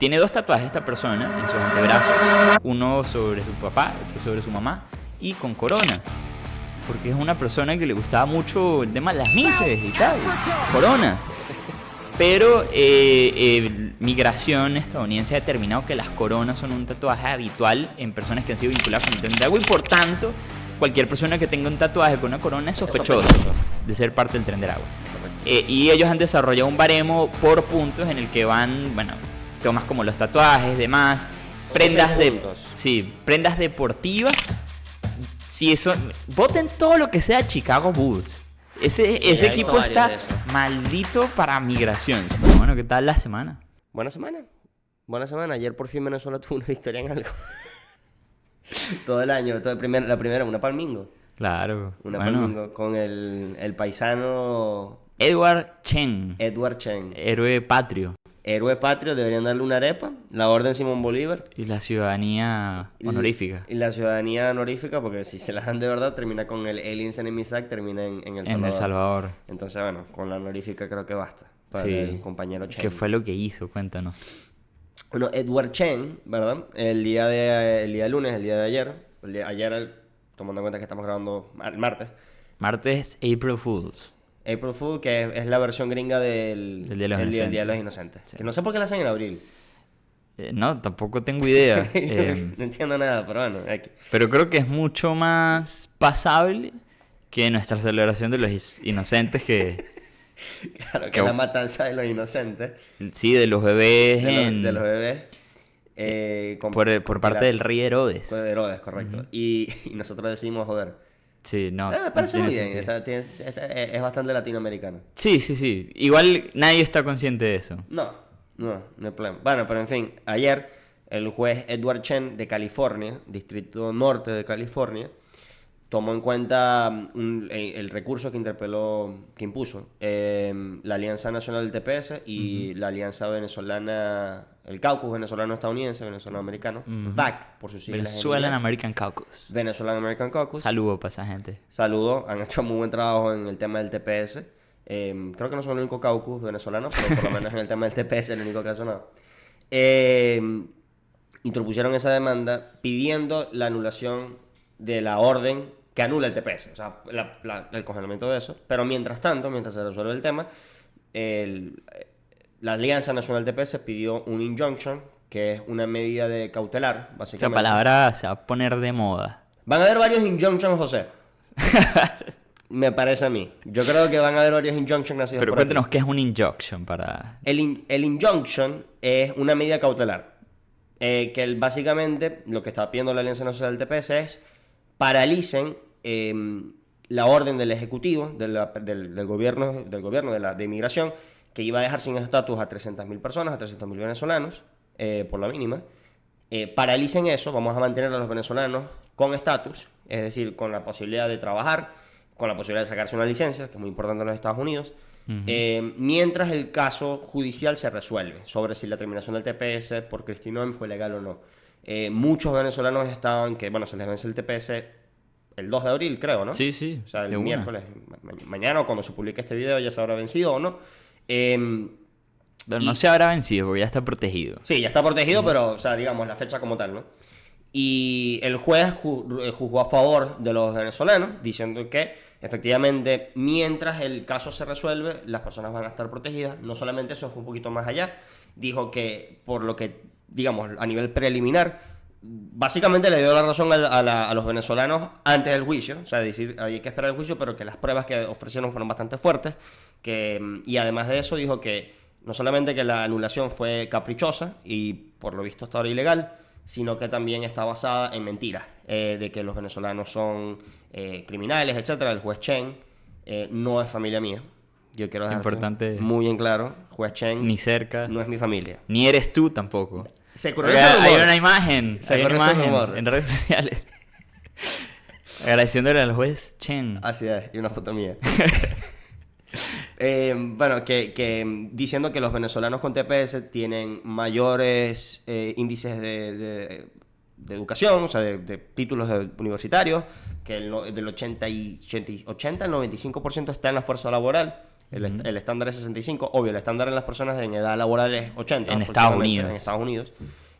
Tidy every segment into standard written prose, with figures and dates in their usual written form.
Tiene dos tatuajes esta persona en sus antebrazos. Uno sobre su papá, otro sobre su mamá. Y con corona. Porque es una persona que le gustaba mucho el tema de las mises y tal. Corona. Pero migración estadounidense ha determinado que las coronas son un tatuaje habitual en personas que han sido vinculadas con el tren de agua. Y por tanto, cualquier persona que tenga un tatuaje con una corona es sospechoso de ser parte del tren del agua. Y ellos han desarrollado un baremo por puntos en el que van, bueno, temas como los tatuajes, demás, prendas prendas deportivas. Si eso, voten todo lo que sea Chicago Bulls. Ese equipo está maldito para migración. Pero bueno, ¿qué tal la semana? Buena semana. Ayer por fin Venezuela tuvo una victoria en algo. Todo el año, la primera, una Palmingo. Claro. Palmingo con el paisano Edward Chen. Héroe patrio. Deberían darle una arepa, la orden Simón Bolívar. Y la ciudadanía honorífica. Y la ciudadanía honorífica, porque si se la dan de verdad, termina con el Aliens Enemies Act, termina en El Salvador. En El Salvador. Entonces, bueno, con la honorífica creo que basta. Para el compañero Chen. ¿Qué fue lo que hizo? Cuéntanos. Bueno, Edward Chen, ¿verdad? El día lunes, el día de ayer, tomando en cuenta que estamos grabando el martes. Martes, April Fools. April Fool, que es la versión gringa del Día de los Inocentes. Sí. Que no sé por qué la hacen en abril. No, tampoco tengo idea. No entiendo nada, pero bueno. Pero creo que es mucho más pasable que nuestra celebración de los inocentes que... Claro, que es la matanza de los inocentes. Sí, de los bebés. De los bebés. Por parte del rey Herodes. De Herodes, correcto. Uh-huh. Y nosotros decimos, joder. Sí, no. Me parece muy bien. Es bastante latinoamericano. Sí. Igual nadie está consciente de eso. No hay problema. Bueno, pero en fin, ayer el juez Edward Chen de California, Distrito Norte de California, tomó en cuenta el recurso que impuso la Alianza Nacional del TPS y la Alianza Venezolana, el Caucus Venezolano-Estadounidense, Venezolano-Americano, VAC, por sus siglas. Venezuelan American Caucus. Venezuelan American Caucus. Saludos para esa gente. Saludos, han hecho muy buen trabajo en el tema del TPS. Creo que no son el único caucus venezolano, pero por lo menos en el tema del TPS es el único que ha sonado. Interpusieron esa demanda pidiendo la anulación de la orden que anula el TPS, o sea, el congelamiento de eso. Pero mientras tanto, mientras se resuelve el tema, la Alianza Nacional del TPS pidió un injunction, que es una medida de cautelar, básicamente. Esa palabra se va a poner de moda. Van a haber varios injunctions, José. Me parece a mí. Yo creo que van a haber varios injunctions nacidos. Pero cuéntanos qué es un injunction para... El injunction es una medida cautelar. Que básicamente lo que está pidiendo la Alianza Nacional del TPS es paralicen la orden del Ejecutivo, del gobierno de inmigración, que iba a dejar sin estatus a 300.000 personas, a 300.000 venezolanos, por la mínima. Paralicen eso, vamos a mantener a los venezolanos con estatus, es decir, con la posibilidad de trabajar, con la posibilidad de sacarse una licencia, que es muy importante en los Estados Unidos, mientras el caso judicial se resuelve sobre si la terminación del TPS por Cristinón fue legal o no. Muchos venezolanos estaban que, se les vence el TPS el 2 de abril, creo, ¿no? Sí. O sea, el miércoles, mañana o cuando se publique este video ya se habrá vencido o no. Pero no se habrá vencido porque ya está protegido. Sí, ya está protegido, pero, o sea, digamos, la fecha como tal, ¿no? Y el juez juzgó a favor de los venezolanos, diciendo que, efectivamente, mientras el caso se resuelve, las personas van a estar protegidas. No solamente eso, fue un poquito más allá. Dijo que, por lo que, digamos, a nivel preliminar, básicamente le dio la razón a los venezolanos antes del juicio. O sea, decir, hay que esperar el juicio, pero que las pruebas que ofrecieron fueron bastante fuertes. Y además de eso, dijo que no solamente que la anulación fue caprichosa y, por lo visto, hasta ahora ilegal, sino que también está basada en mentiras, de que los venezolanos son criminales, etcétera. El juez Chen no es familia mía. Yo quiero dejar muy en claro, juez Chen ni cerca, no es mi familia. Ni eres tú tampoco. Se corrió ese rumor. Hay una imagen en redes sociales agradeciéndole al juez Chen. Así es, y una foto mía. Diciendo que los venezolanos con TPS tienen mayores índices de educación, o sea, de títulos universitarios, que del 80 al 95% está en la fuerza laboral, El estándar es 65. Obvio, el estándar en las personas en edad laboral es 80. En Estados Unidos. En Estados Unidos.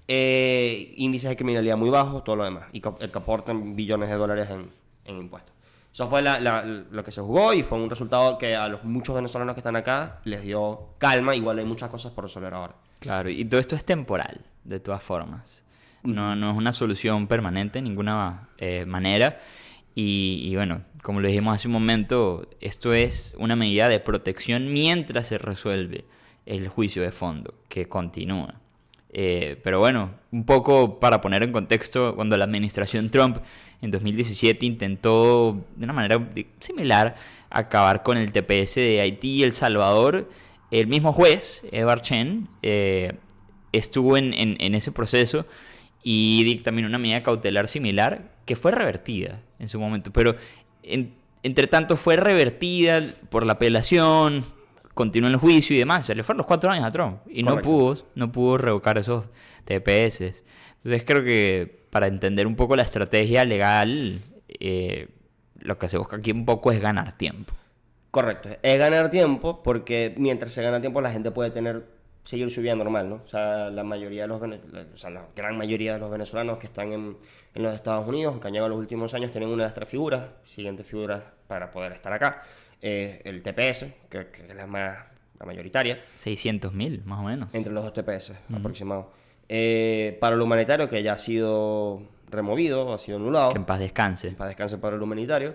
Índices de criminalidad muy bajos, todo lo demás. Y que aportan billones de dólares en impuestos. Eso fue lo que se jugó y fue un resultado que a los muchos venezolanos que están acá les dio calma. Igual hay muchas cosas por resolver ahora. Claro, y todo esto es temporal, de todas formas. No es una solución permanente de ninguna manera. Y bueno, como lo dijimos hace un momento, esto es una medida de protección mientras se resuelve el juicio de fondo, que continúa. Pero bueno, un poco para poner en contexto, cuando la administración Trump en 2017 intentó de una manera similar acabar con el TPS de Haití y El Salvador, el mismo juez, Edward Chen, estuvo en ese proceso y dictaminó una medida cautelar similar que fue revertida en su momento. Pero entre tanto fue revertida por la apelación, continuó el juicio y demás. Se le fueron los 4 años a Trump y no pudo revocar esos TPS. Entonces creo que para entender un poco la estrategia legal, lo que se busca aquí un poco es ganar tiempo. Correcto, es ganar tiempo porque mientras se gana tiempo la gente puede seguir su vida normal, ¿no? O sea, la gran mayoría de los venezolanos que están en los Estados Unidos, que han llegado los últimos años, tienen una de las 3 figuras, siguientes figuras para poder estar acá. El TPS, que es la mayoritaria. 600.000, más o menos. Entre los 2 TPS, aproximados. Para lo humanitario, que ya ha sido removido, ha sido anulado. Que en paz descanse. En paz descanse para lo humanitario.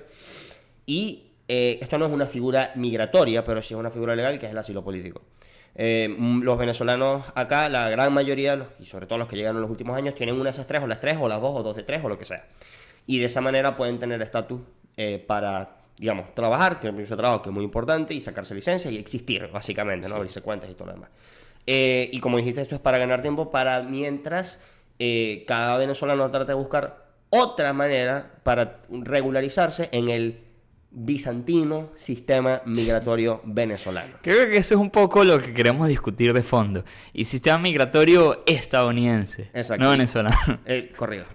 Y esto no es una figura migratoria, pero sí es una figura legal, que es el asilo político. Los venezolanos acá, la gran mayoría, y sobre todo los que llegan en los últimos años, tienen una de esas 3, o las 3, o las 2, o 2 de 3, o lo que sea. Y de esa manera pueden tener estatus para, digamos, trabajar, tener permiso de trabajo, que es muy importante, y sacarse licencia y existir, básicamente, ¿no? Abrirse cuentas y todo lo demás. Y como dijiste, esto es para ganar tiempo, para mientras cada venezolano trata de buscar otra manera para regularizarse en el bizantino sistema migratorio venezolano. Creo que eso es un poco lo que queremos discutir de fondo. Y sistema migratorio estadounidense, exacto, no venezolano. Corrido.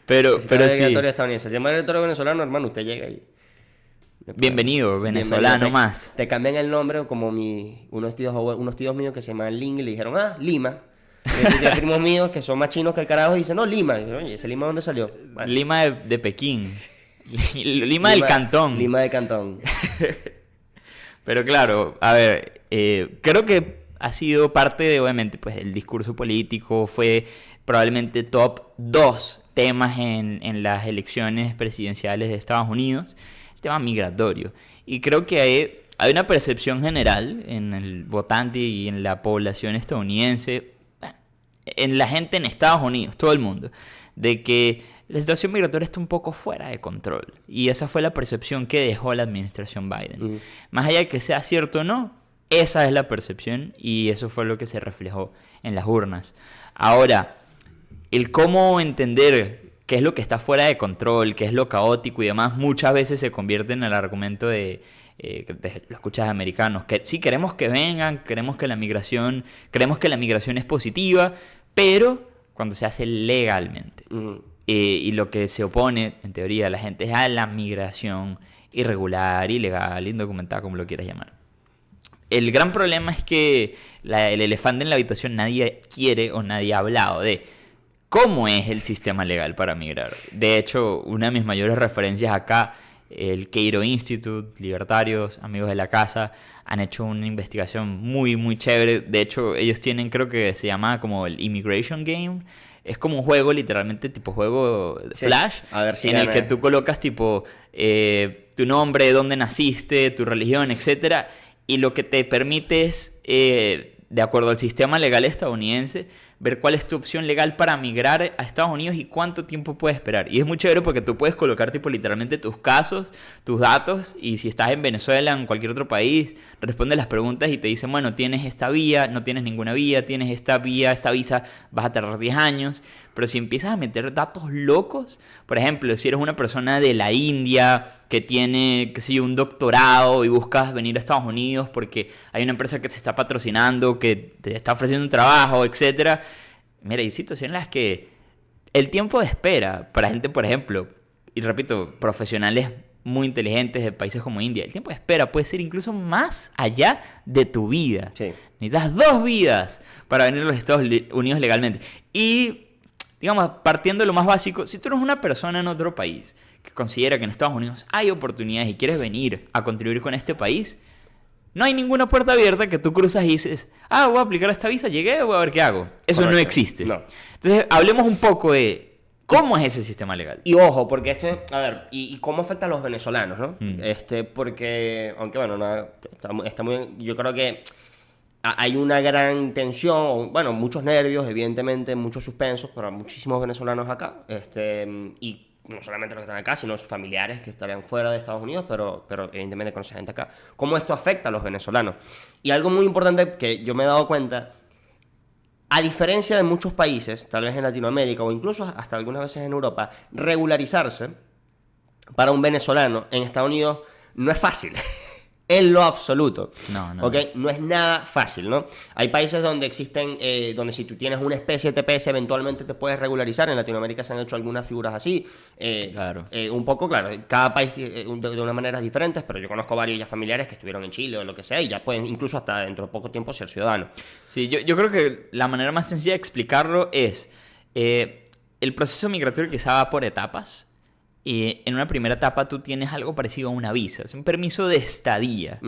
Pero migratorio sí. estadounidense. El sistema migratorio venezolano, hermano, usted llega ahí. Bienvenido, venezolano más. Te cambian el nombre como unos tíos míos que se llaman Ling y le dijeron, Lima. Y hay primos míos que son más chinos que el carajo y dicen, no, Lima. Y yo, oye, ¿ese Lima dónde salió? Bueno. Lima de Pekín. Lima del Cantón. Lima del Cantón. Pero claro, a ver, creo que ha sido parte de, obviamente, pues el discurso político. Fue probablemente top 2 temas en las elecciones presidenciales de Estados Unidos. El tema migratorio. Y creo que hay una percepción general en el votante y en la población estadounidense, en la gente en Estados Unidos, todo el mundo, de que la situación migratoria está un poco fuera de control. Y esa fue la percepción que dejó la administración Biden. Más allá de que sea cierto o no, esa es la percepción y eso fue lo que se reflejó en las urnas. Ahora, el cómo entender qué es lo que está fuera de control, qué es lo caótico y demás, muchas veces se convierte en el argumento de lo escuchas de americanos, que sí queremos que vengan, creemos que la migración es positiva, pero cuando se hace legalmente. Y lo que se opone, en teoría, la gente es a la migración irregular, ilegal, indocumentada, como lo quieras llamar. El gran problema es que el elefante en la habitación nadie quiere o nadie ha hablado de cómo es el sistema legal para migrar. De hecho, una de mis mayores referencias acá, el Cato Institute, libertarios, amigos de la casa, han hecho una investigación muy, muy chévere. De hecho, ellos tienen, creo que se llama como el Immigration Game. Es como un juego, literalmente, tipo juego Flash, a ver si en el que tú colocas tipo tu nombre, dónde naciste, tu religión, etcétera, y lo que te permite es, de acuerdo al sistema legal estadounidense, ver cuál es tu opción legal para migrar a Estados Unidos y cuánto tiempo puedes esperar. Y es muy chévere porque tú puedes colocar tipo literalmente tus casos, tus datos, y si estás en Venezuela, en cualquier otro país, responde las preguntas y te dicen, bueno, tienes esta vía, no tienes ninguna vía, tienes esta vía, esta visa, vas a tardar 10 años. Pero si empiezas a meter datos locos, por ejemplo, si eres una persona de la India que tiene, qué sé yo, un doctorado y buscas venir a Estados Unidos porque hay una empresa que te está patrocinando, que te está ofreciendo un trabajo, etcétera. Mira, hay situaciones en las que el tiempo de espera para gente, por ejemplo, y repito, profesionales muy inteligentes de países como India, el tiempo de espera puede ser incluso más allá de tu vida. Sí. Necesitas 2 vidas para venir a los Estados Unidos legalmente. Y, digamos, partiendo de lo más básico, si tú eres una persona en otro país que considera que en Estados Unidos hay oportunidades y quieres venir a contribuir con este país, no hay ninguna puerta abierta que tú cruzas y dices, voy a aplicar esta visa, llegué, voy a ver qué hago. Eso Correcto. no existe. No. Entonces, hablemos un poco de cómo es ese sistema legal. Y ojo, porque esto, a ver, y cómo afecta a los venezolanos, ¿no? Porque, aunque bueno, está muy, yo creo que hay una gran tensión, bueno, muchos nervios, evidentemente, muchos suspensos para muchísimos venezolanos acá, y no solamente los que están acá, sino sus familiares que estarían fuera de Estados Unidos, pero evidentemente conoce gente acá. ¿Cómo esto afecta a los venezolanos? Y algo muy importante que yo me he dado cuenta, a diferencia de muchos países, tal vez en Latinoamérica o incluso hasta algunas veces en Europa, regularizarse para un venezolano en Estados Unidos no es fácil. En lo absoluto. No. ¿Ok? No es nada fácil, ¿no? Hay países donde existen, donde si tú tienes una especie de TPS, eventualmente te puedes regularizar. En Latinoamérica se han hecho algunas figuras así. Claro. Un poco, claro, cada país de unas maneras diferentes, pero yo conozco varios ya familiares que estuvieron en Chile o lo que sea y ya pueden incluso hasta dentro de poco tiempo ser ciudadanos. Sí, yo creo que la manera más sencilla de explicarlo es el proceso migratorio que se va por etapas. Y en una primera etapa tú tienes algo parecido a una visa, es un permiso de estadía,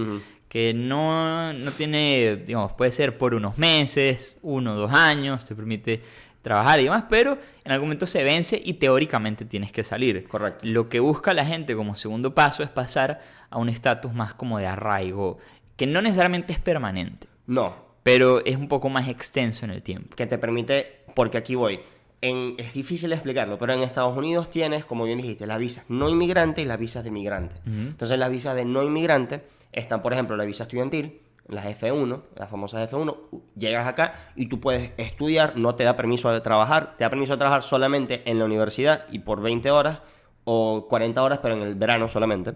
que no tiene, digamos, puede ser por unos meses, 1 o 2 años, te permite trabajar y demás, pero en algún momento se vence y teóricamente tienes que salir. Correcto. Lo que busca la gente como segundo paso es pasar a un estatus más como de arraigo, que no necesariamente es permanente, No, pero es un poco más extenso en el tiempo. que te permite, porque aquí voy. Es difícil explicarlo, pero en Estados Unidos tienes, como bien dijiste, las visas no inmigrante y las visas de inmigrante. Entonces las visas de no inmigrante están, por ejemplo, la visa estudiantil, las F1, las famosas F1, llegas acá y tú puedes estudiar, no te da permiso de trabajar, te da permiso de trabajar solamente en la universidad y por 20 horas o 40 horas, pero en el verano solamente.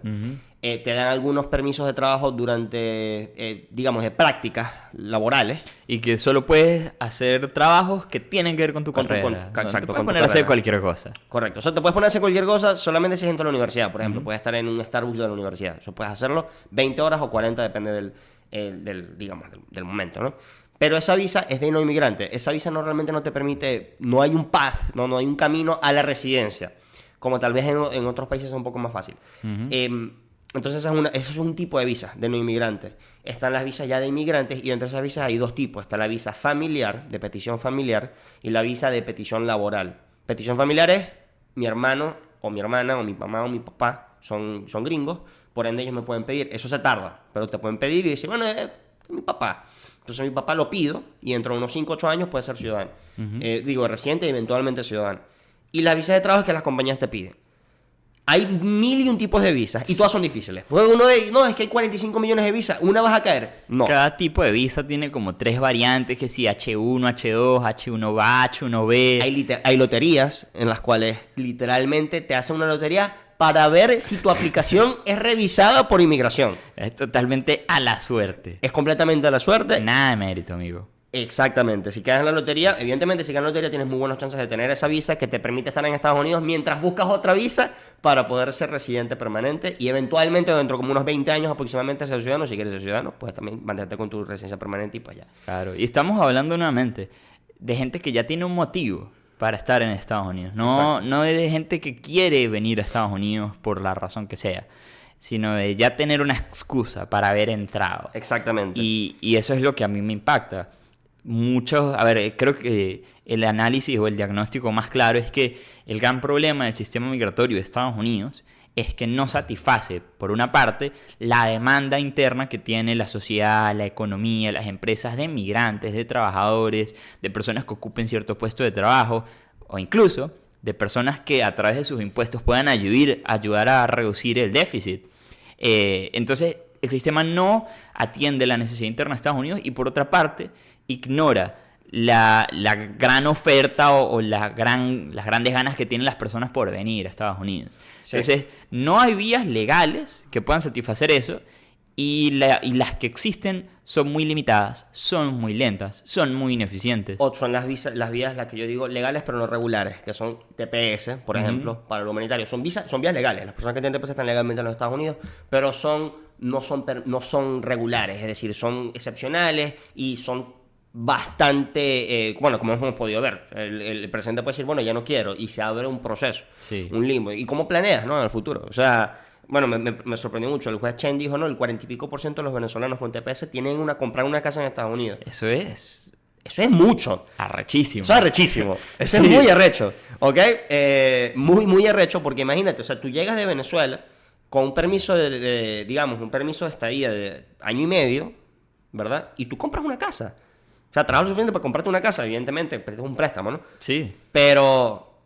Te dan algunos permisos de trabajo durante, digamos, de prácticas laborales. Y que solo puedes hacer trabajos que tienen que ver con tu carrera. Exacto, te con puedes tu poner a hacer carrera. cualquier cosa. Correcto. O sea, te puedes poner a hacer cualquier cosa solamente si es dentro de la universidad. Por ejemplo, puedes estar en un Starbucks de la universidad. Eso puedes hacerlo 20 horas o 40, depende del momento, ¿no? Pero esa visa es de no inmigrante. Esa visa realmente no te permite, no hay un path, no hay un camino a la residencia, como tal vez en otros países es un poco más fácil. Entonces eso es un tipo de visa de no inmigrante. Están las visas ya de inmigrantes y entre esas visas hay 2 tipos. Está la visa familiar, de petición familiar, y la visa de petición laboral. Petición familiar es mi hermano o mi hermana o mi mamá o mi papá son gringos, por ende ellos me pueden pedir. Eso se tarda, pero te pueden pedir y decir, bueno, es mi papá. Entonces mi papá lo pido y dentro de unos 5 o 8 años puede ser ciudadano. Residente y eventualmente ciudadano. Y la visa de trabajo es que las compañías te piden. Hay 1001 tipos de visas y todas son difíciles. Porque uno no, es que hay 45 millones de visas, ¿una vas a caer? No. Cada tipo de visa tiene como 3 variantes, que si H1, H2, H1A, H1B. Hay loterías en las cuales literalmente te hacen una lotería para ver si tu aplicación es revisada por inmigración. Es totalmente a la suerte. Es completamente a la suerte. Nada de mérito, amigo. Exactamente, si quedas en la lotería, evidentemente si quedas en la lotería tienes muy buenas chances de tener esa visa que te permite estar en Estados Unidos mientras buscas otra visa para poder ser residente permanente y eventualmente dentro de como unos 20 años aproximadamente ser ciudadano. Si quieres ser ciudadano, pues también mantenerte con tu residencia permanente y pues ya. Claro, y estamos hablando nuevamente de gente que ya tiene un motivo para estar en Estados Unidos, no de gente que quiere venir a Estados Unidos por la razón que sea, sino de ya tener una excusa para haber entrado. Exactamente. Y eso es lo que a mí me impacta. Creo que el análisis o el diagnóstico más claro es que el gran problema del sistema migratorio de Estados Unidos es que no satisface, por una parte, la demanda interna que tiene la sociedad, la economía, las empresas de migrantes, de trabajadores, de personas que ocupen cierto puesto de trabajo o incluso de personas que a través de sus impuestos puedan ayudar a reducir el déficit. Entonces, el sistema no atiende la necesidad interna de Estados Unidos y, por otra parte, ignora la gran oferta o las grandes ganas que tienen las personas por venir a Estados Unidos. Sí. Entonces, no hay vías legales que puedan satisfacer eso y las que existen son muy limitadas, son muy lentas, son muy ineficientes. O son las vías, las que yo digo, legales pero no regulares, que son TPS, por ejemplo, para lo humanitario. Son vías legales. Las personas que tienen TPS están legalmente en los Estados Unidos, pero no son regulares, es decir, son excepcionales y son bastante, bueno, como hemos podido ver, el presidente puede decir, bueno, ya no quiero, y se abre un proceso, Sí. un limbo. ¿Y cómo planeas, no, en el futuro? O sea, bueno, me sorprendió mucho. El juez Chen dijo, no, el 40 y pico % de los venezolanos con TPS tienen comprar una casa en Estados Unidos. Eso es Eso es mucho. arrechísimo. Eso es arrechísimo. Eso Sí. es muy arrecho. ¿Ok? Muy, muy arrecho porque imagínate, o sea, tú llegas de Venezuela con un permiso digamos, un permiso de estadía de año y medio, ¿verdad? Y tú compras una casa. O sea, trabajas lo suficiente para comprarte una casa, evidentemente, pero es un préstamo, ¿no? Sí, Pero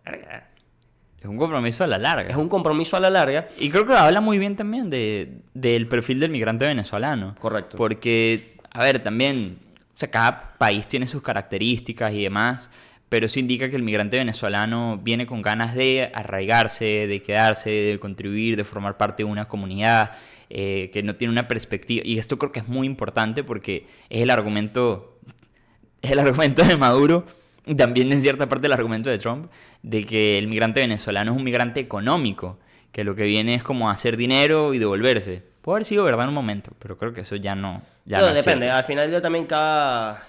es un compromiso a la larga. es un compromiso a la larga. Y creo que habla muy bien también del perfil del migrante venezolano. Correcto. Porque, a ver, también, o sea, cada país tiene sus características y demás, pero eso indica que el migrante venezolano viene con ganas de arraigarse, de quedarse, de contribuir, de formar parte de una comunidad, que no tiene una perspectiva. Y esto creo que es muy importante porque es el argumento de Maduro, y también en cierta parte el argumento de Trump, de que el migrante venezolano es un migrante económico, que lo que viene es como a hacer dinero y devolverse. Puede haber sido verdad en un momento, pero creo que eso ya no. Pero Es depende, cierto. al final yo también cada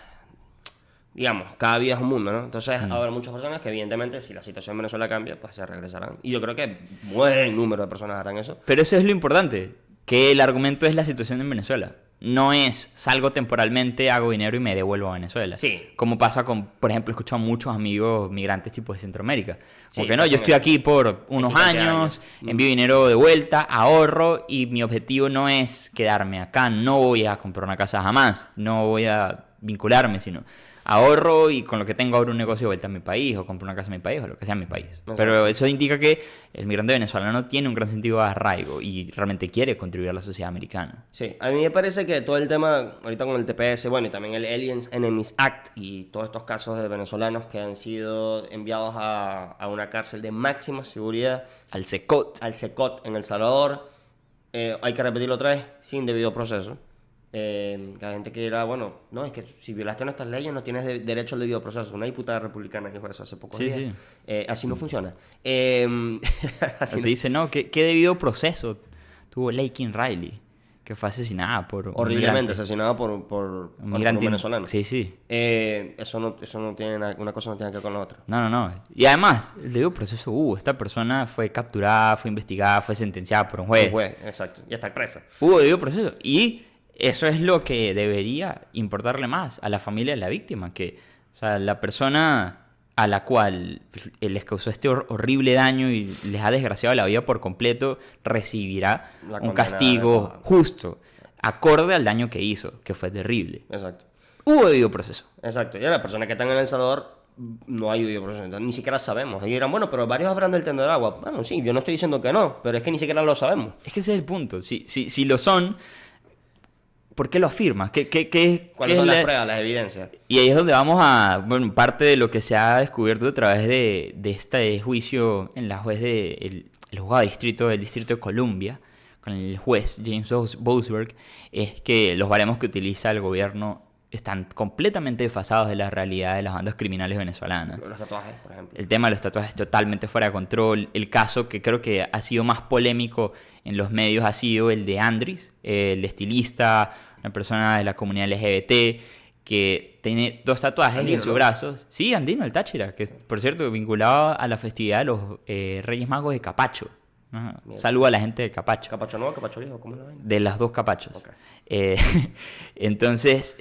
vida es un mundo, ¿no? Entonces habrá muchas personas que evidentemente si la situación en Venezuela cambia, pues se regresarán. Y yo creo que buen número de personas harán eso. Pero eso es lo importante, que el argumento es la situación en Venezuela. No es salgo temporalmente, hago dinero y me devuelvo a Venezuela. Sí. Como pasa con, por ejemplo, he escuchado a muchos amigos migrantes tipo de Centroamérica. Como Sí, que no, yo hacen estoy eso. aquí por unos X cantidad de años, años. envío dinero de vuelta, ahorro y mi objetivo no es quedarme acá. No voy a comprar una casa jamás, no voy a vincularme, sino ahorro y con lo que tengo abro un negocio de vuelta a mi país o compro una casa en mi país o lo que sea en mi país. Exacto. Pero eso indica que el migrante venezolano tiene un gran sentido de arraigo y realmente quiere contribuir a la sociedad americana. Sí, a mí me parece que todo el tema, ahorita con el TPS, bueno, y también el Aliens Enemies Act y todos estos casos de venezolanos que han sido enviados a una cárcel de máxima seguridad, Al SECOT. al SECOT en El Salvador, hay que repetirlo otra vez, sin debido proceso. Que hay gente que dirá, bueno, no, es que si violaste nuestras leyes no tienes derecho al debido proceso. Una diputada republicana dijo eso hace pocos Sí, días. sí. Así no funciona. Así Te no- dice, no, ¿qué debido proceso tuvo Laken Riley? Que fue asesinada por un horriblemente migrante. asesinada por Un migrante venezolano. Sí, sí. Eso no tiene una cosa no tiene que ver con la otra. No. Y además, el debido proceso hubo. Esta persona fue capturada, fue investigada, fue sentenciada por un juez. Exacto. Ya está presa. Hubo debido proceso. Y eso es lo que debería importarle más a la familia de la víctima. Que, o sea, la persona a la cual les causó este horrible daño y les ha desgraciado la vida por completo, recibirá La un condena castigo adecuada. justo, acorde al daño que hizo, que fue terrible. Exacto. Hubo debido proceso. Exacto. Y a las personas que están en El Salvador no hay debido proceso. Entonces, ni siquiera sabemos. Y dirán, bueno, pero varios habrán del tender agua. Bueno, sí, yo no estoy diciendo que no, pero es que ni siquiera lo sabemos. Es que ese es el punto. Si lo son, ¿por qué lo afirmas? ¿Cuáles son las pruebas, las evidencias? Y ahí es donde vamos a, bueno, parte de lo que se ha descubierto a través de este juicio en la juez el juzgado de distrito del Distrito de Columbia, con el juez James Boasberg, es que los baremos que utiliza el gobierno están completamente desfasados de la realidad de las bandas criminales venezolanas. Los tatuajes, por ejemplo. El tema de los tatuajes es totalmente fuera de control. El caso que creo que ha sido más polémico en los medios ha sido el de Andris, el estilista, una persona de la comunidad LGBT que tiene 2 tatuajes Andino, en sus ¿no? brazos. Sí, Andino, el Táchira, que por cierto vinculado a la festividad de los Reyes Magos de Capacho. Ajá. Mira. Saludo a la gente de Capacho. ¿Capacho nuevo, capacho viejo? ¿Cómo es la vaina? De las 2 capachos. Ok. Entonces,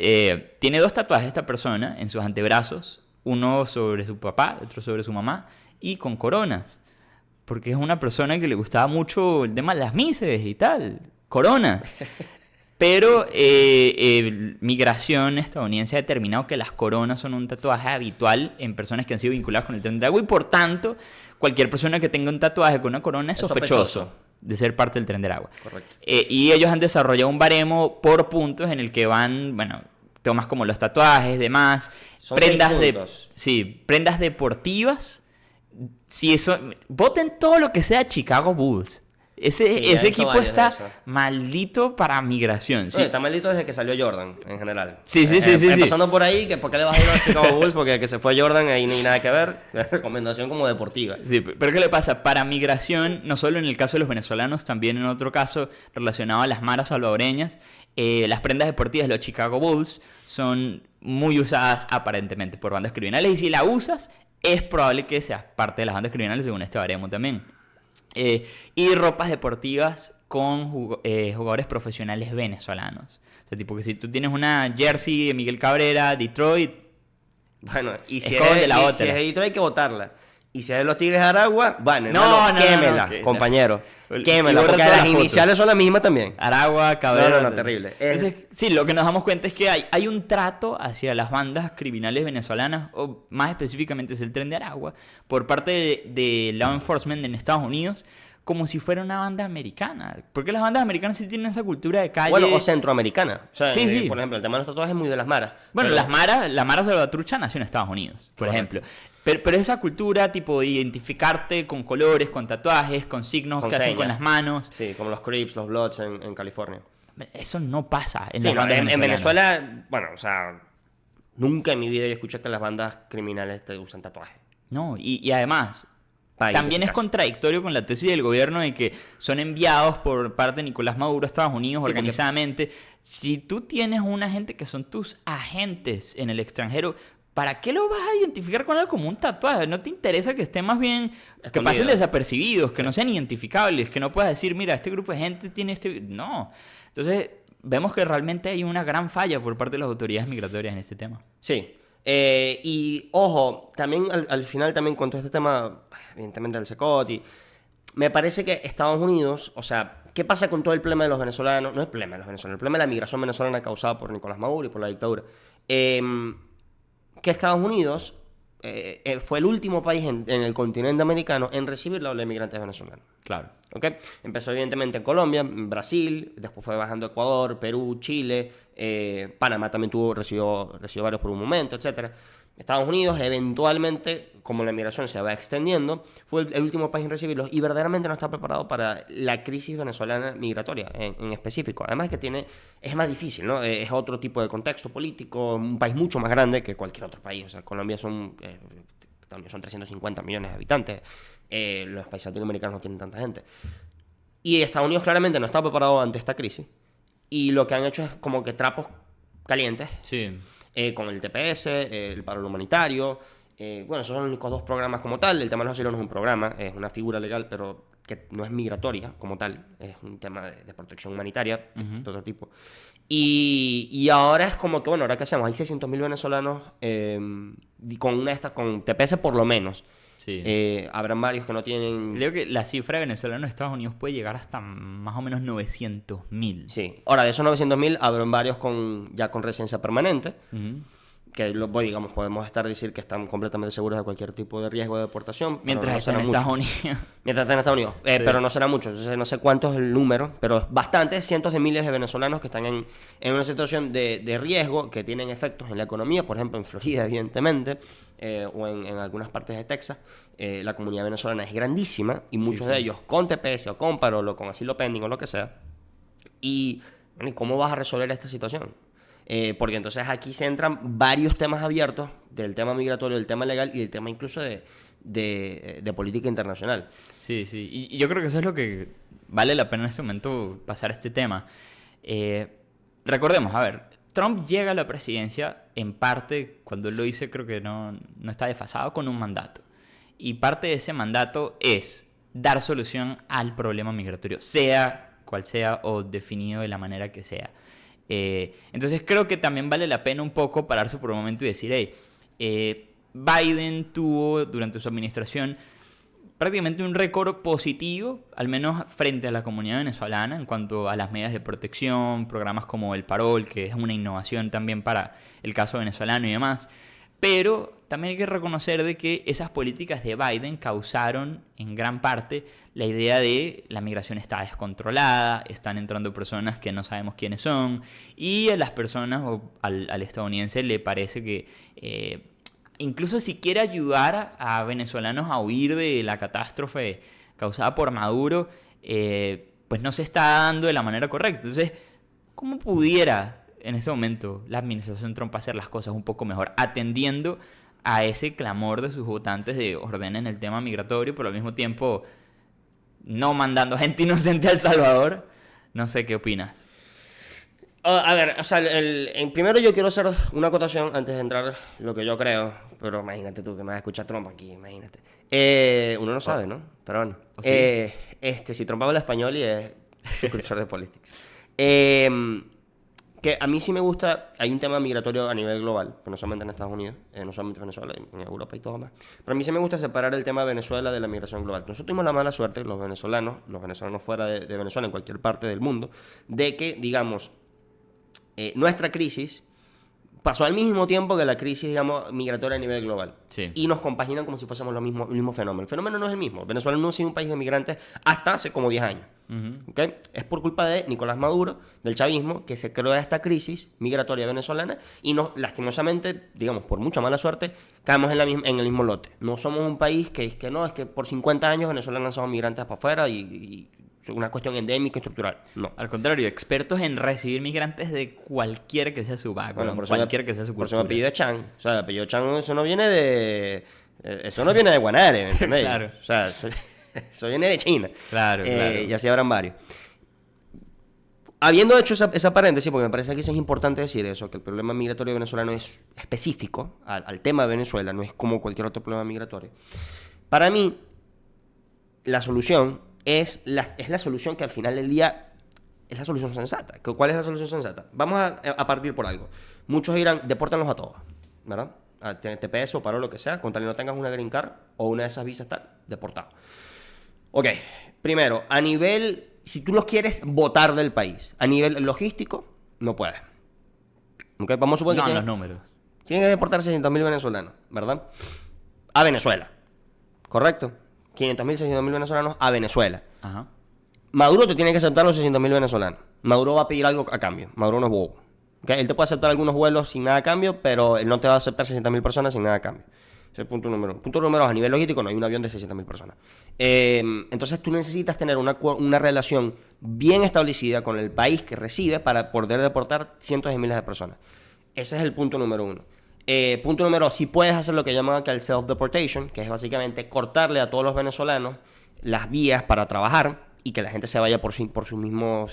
tiene 2 tatuajes esta persona en sus antebrazos. Uno sobre su papá, otro sobre su mamá. Y con coronas. Porque es una persona que le gustaba mucho el tema de las mises y tal. Coronas. Pero migración estadounidense ha determinado que las coronas son un tatuaje habitual en personas que han sido vinculadas con el tren de agua y por tanto cualquier persona que tenga un tatuaje con una corona es Es sospechoso sospechoso. de ser parte del tren del agua. Correcto. Y ellos han desarrollado un baremo por puntos en el que van, bueno, temas como los tatuajes, demás, Son prendas 6 de, puntos. sí, prendas deportivas. Si eso, voten todo lo que sea Chicago Bulls. Ese he visto equipo varios de está esos. maldito para migración. Sí, Oye, está maldito desde que salió Jordan, en general. Sí. Empezando por ahí, que ¿por qué le vas a ir a los Chicago Bulls? Porque que se fue Jordan, ahí no hay nada que ver. Recomendación como deportiva. Sí, pero ¿qué le pasa? Para migración, no solo en el caso de los venezolanos, también en otro caso relacionado a las maras salvadoreñas, las prendas deportivas de los Chicago Bulls son muy usadas aparentemente por bandas criminales. Y si la usas, es probable que seas parte de las bandas criminales, según este baremo también. Y ropas deportivas con jugadores profesionales venezolanos. O sea, tipo que si tú tienes una jersey de Miguel Cabrera, Detroit, Bueno, y si escoge de la y otra. si es de Detroit hay que botarla. Y si es de los Tigres de Aragua, bueno, No, hermano, no, quémela, que- compañero. Y Quémela, borra porque todas las las fotos. iniciales son las mismas también. Aragua, Cabrera. No, terrible. Entonces, sí, lo que nos damos cuenta es que hay un trato hacia las bandas criminales venezolanas, o más específicamente es el Tren de Aragua, por parte de law enforcement en Estados Unidos, como si fuera una banda americana. Porque las bandas americanas sí tienen esa cultura de calle. Bueno, o centroamericana. O sea, Sí. por ejemplo, el tema de los tatuajes es muy de las maras. Bueno, Pero- la Mara Salvatrucha nació en Estados Unidos, por Correcto. ejemplo. Pero esa cultura, tipo, de identificarte con colores, con tatuajes, con signos Con que hacen con señas. las manos, Sí, como los Crips, los Bloods en California. eso no pasa en Sí, las no, bandas en venezolanas. Venezuela, bueno, o sea, nunca en mi vida yo escuché que las bandas criminales te usan tatuajes. No, y además, Para también es identificarse. contradictorio con la tesis del gobierno de que son enviados por parte de Nicolás Maduro a Estados Unidos Sí, porque- organizadamente. Si tú tienes una gente que son tus agentes en el extranjero, ¿para qué lo vas a identificar con algo como un tatuaje? ¿No te interesa que estén más bien, que Escondido. pasen desapercibidos, que no sean identificables, que no puedas decir, mira, este grupo de gente tiene este... No. Entonces, vemos que realmente hay una gran falla por parte de las autoridades migratorias en este tema. Sí. Y ojo, también al final también con todo este tema, evidentemente del Secoti, me parece que Estados Unidos, o sea, ¿qué pasa con todo el problema de los venezolanos? No es el problema de los venezolanos, el problema de la migración venezolana causada por Nicolás Maduro y por la dictadura. Que Estados Unidos fue el último país en el continente americano en recibir la ola de inmigrantes venezolanos. Claro. ¿Ok? Empezó evidentemente en Colombia, en Brasil, después fue bajando a Ecuador, Perú, Chile, Panamá también recibió varios por un momento, etcétera. Estados Unidos eventualmente, como la migración se va extendiendo, fue el último país en recibirlos y verdaderamente no está preparado para la crisis venezolana migratoria en específico. Además que es más difícil, ¿no? Es otro tipo de contexto político, un país mucho más grande que cualquier otro país. O sea, Colombia son 350 millones de habitantes. Los países latinoamericanos no tienen tanta gente. Y Estados Unidos claramente no está preparado ante esta crisis. Y lo que han hecho es como que trapos calientes Sí. con el TPS, el paro humanitario. Bueno, esos son los únicos dos programas como tal. El tema de los asilos no es un programa, es una figura legal, pero que no es migratoria como tal. Es un tema de protección humanitaria de otro tipo. Y ahora es como que, bueno, ¿ahora qué hacemos? Hay 600.000 venezolanos con TPS por lo menos. Sí. Habrán varios que no tienen... Creo que la cifra de venezolanos en Estados Unidos puede llegar hasta más o menos 900.000. Sí. Ahora, de esos 900.000, habrán varios ya con residencia permanente. Ujú. Que, digamos, podemos decir que están completamente seguros de cualquier tipo de riesgo de deportación. pero Mientras no están será en mucho. Estados Unidos. Mientras están en Estados Unidos. Pero no será mucho. Entonces, no sé cuánto es el número, pero es bastante. Cientos de miles de venezolanos que están en una situación de riesgo, que tienen efectos en la economía. Por ejemplo, en Florida, evidentemente, o en algunas partes de Texas. La comunidad venezolana es grandísima y muchos de ellos con TPS o con parol o con asilo pending o lo que sea. Y, bueno, ¿y cómo vas a resolver esta situación? Porque entonces aquí se entran varios temas abiertos del tema migratorio, del tema legal y del tema incluso de política internacional. Sí. Y yo creo que eso es lo que vale la pena en este momento pasar a este tema. Recordemos, a ver, Trump llega a la presidencia en parte, cuando él lo dice, creo que no está desfasado, con un mandato. Y parte de ese mandato es dar solución al problema migratorio, sea cual sea o definido de la manera que sea. Entonces creo que también vale la pena un poco pararse por un momento y decir, Biden tuvo durante su administración prácticamente un récord positivo, al menos frente a la comunidad venezolana en cuanto a las medidas de protección, programas como el Parol, que es una innovación también para el caso venezolano y demás. Pero también hay que reconocer de que esas políticas de Biden causaron en gran parte la idea de la migración está descontrolada, están entrando personas que no sabemos quiénes son, y a las personas o al estadounidense le parece que incluso si quiere ayudar a venezolanos a huir de la catástrofe causada por Maduro, pues no se está dando de la manera correcta. Entonces, ¿cómo pudiera en ese momento la administración Trump hacer las cosas un poco mejor, atendiendo a ese clamor de sus votantes de ordenen el tema migratorio, pero al mismo tiempo no mandando gente inocente a El Salvador? No sé qué opinas. A ver, o sea, primero yo quiero hacer una acotación antes de entrar lo que yo creo, pero imagínate tú que me vas a escuchar Trump aquí, imagínate. Uno no sabe, ¿no? Pero bueno. ¿Sí? Si Trump habla español y es suscriptor de Politics. Que a mí sí me gusta, hay un tema migratorio a nivel global, pero no solamente en Estados Unidos, no solamente en Venezuela, en Europa y todo más. Pero a mí sí me gusta separar el tema de Venezuela de la migración global. Nosotros tuvimos la mala suerte, los venezolanos fuera de Venezuela, en cualquier parte del mundo, de que, digamos, nuestra crisis pasó al mismo tiempo que la crisis, digamos, migratoria a nivel global. Sí. Y nos compaginan como si fuésemos el mismo fenómeno. El fenómeno no es el mismo. Venezuela no ha sido un país de migrantes hasta hace como 10 años. ¿Okay? Es por culpa de Nicolás Maduro, del chavismo, que se creó esta crisis migratoria venezolana y nos, lastimosamente, digamos, por mucha mala suerte, caemos en el mismo lote. No somos un país que es que por 50 años Venezuela ha lanzado migrantes para afuera y una cuestión endémica y estructural. No. Al contrario, expertos en recibir migrantes de cualquier que sea su background, cualquier que sea su cultura. Por eso me apellido Chan. O sea, el apellido Chan, eso no viene de Guanare, ¿me entiendes? Claro. O sea, eso viene de China. Claro. Y así habrán varios. Habiendo hecho esa paréntesis, porque me parece que eso es importante decir eso, que el problema migratorio venezolano es específico al tema de Venezuela, no es como cualquier otro problema migratorio. Para mí, la solución es la solución que al final del día es la solución sensata. ¿Cuál es la solución sensata? Vamos a partir por algo. Muchos dirán, depórtanos a todos, ¿verdad? A TPS o paro, lo que sea, con tal que no tengas una green card o una de esas visas tal, deportado. Ok, primero, a nivel, si tú los quieres votar del país, a nivel logístico, no puedes. Okay, vamos a suponer No, que los números. tienen que deportar 600.000 venezolanos, ¿verdad? A Venezuela, ¿correcto? 500.000, 600.000 venezolanos a Venezuela. Ajá. Maduro te tiene que aceptar los 600.000 venezolanos. Maduro va a pedir algo a cambio. Maduro no es bobo. ¿Okay? Él te puede aceptar algunos vuelos sin nada a cambio, pero él no te va a aceptar 600.000 personas sin nada a cambio. Ese es el punto número uno. Punto número dos, a nivel logístico no hay un avión de 600.000 personas. Entonces tú necesitas tener una relación bien establecida con el país que recibe para poder deportar cientos de miles de personas. Ese es el punto número uno. Punto número dos, si puedes hacer lo que llaman acá el self-deportation, que es básicamente cortarle a todos los venezolanos las vías para trabajar y que la gente se vaya por sí mismo,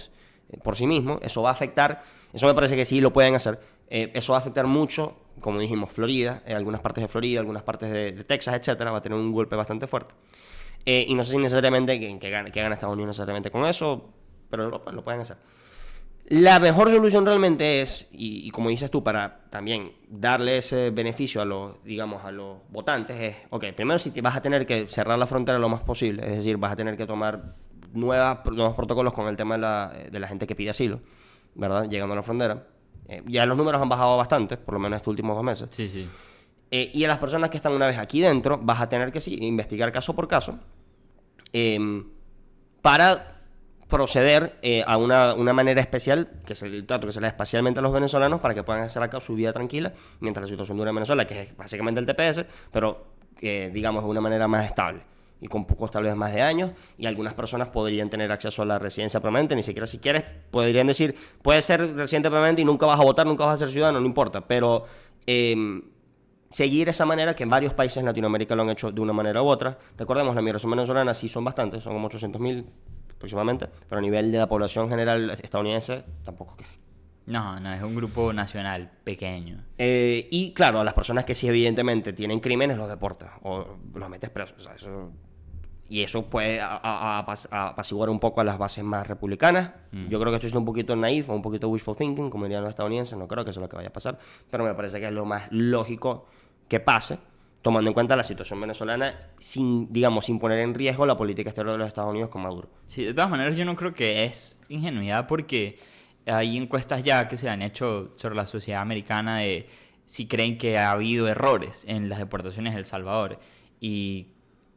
eso va a afectar, eso me parece que sí lo pueden hacer, eso va a afectar mucho, como dijimos, Florida, algunas partes de Florida, algunas partes de Texas, etcétera, va a tener un golpe bastante fuerte. Y no sé si necesariamente que gana Estados Unidos necesariamente con eso, pero lo pueden hacer. La mejor solución realmente es, y como dices tú, para también darle ese beneficio a los votantes, es, ok, primero si vas a tener que cerrar la frontera lo más posible, es decir, vas a tener que tomar nuevos protocolos con el tema de la gente que pide asilo, ¿verdad? Llegando a la frontera. Ya los números han bajado bastante, por lo menos estos últimos 2 meses. Sí. Y a las personas que están una vez aquí dentro, vas a tener que investigar caso por caso para proceder a una manera especial, que es el trato que se le da especialmente a los venezolanos para que puedan hacer acá su vida tranquila mientras la situación dura en Venezuela, que es básicamente el TPS, pero digamos de una manera más estable y con pocos tal vez más de años, y algunas personas podrían tener acceso a la residencia permanente, ni siquiera si quieres, podrían decir, puedes ser residente permanente y nunca vas a votar, nunca vas a ser ciudadano, no importa, pero seguir esa manera que en varios países en Latinoamérica lo han hecho de una manera u otra. Recordemos, la migración venezolana sí son bastantes, son como 800.000 aproximadamente, pero a nivel de la población general estadounidense tampoco que... No, es un grupo nacional pequeño. Y claro, a las personas que sí evidentemente tienen crímenes los deportas o los metes presos, o sea, eso puede apaciguar un poco a las bases más republicanas. Yo creo que esto es un poquito naif o un poquito wishful thinking, como dirían los estadounidenses, no creo que eso es lo que vaya a pasar, pero me parece que es lo más lógico que pase, tomando en cuenta la situación venezolana sin poner en riesgo la política exterior de los Estados Unidos con Maduro. Sí, de todas maneras yo no creo que es ingenuidad, porque hay encuestas ya que se han hecho sobre la sociedad americana de si creen que ha habido errores en las deportaciones de El Salvador, y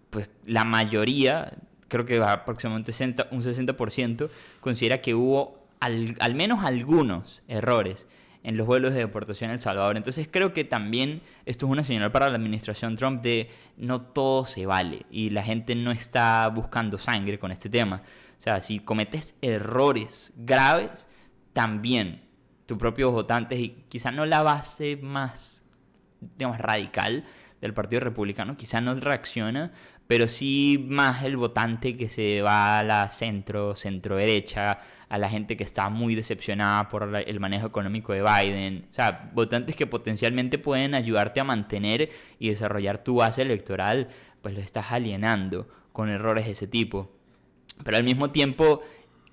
pues la mayoría, creo que aproximadamente un 60%, considera que hubo al menos algunos errores en los vuelos de deportación a El Salvador. Entonces creo que también esto es una señal para la administración Trump de no todo se vale y la gente no está buscando sangre con este tema. O sea, si cometes errores graves, también tus propios votantes, y quizá no la base más, digamos, radical del Partido Republicano, quizá no reacciona, pero sí más el votante que se va a la centro-derecha, a la gente que está muy decepcionada por el manejo económico de Biden. O sea, votantes que potencialmente pueden ayudarte a mantener y desarrollar tu base electoral, pues lo estás alienando con errores de ese tipo. Pero al mismo tiempo,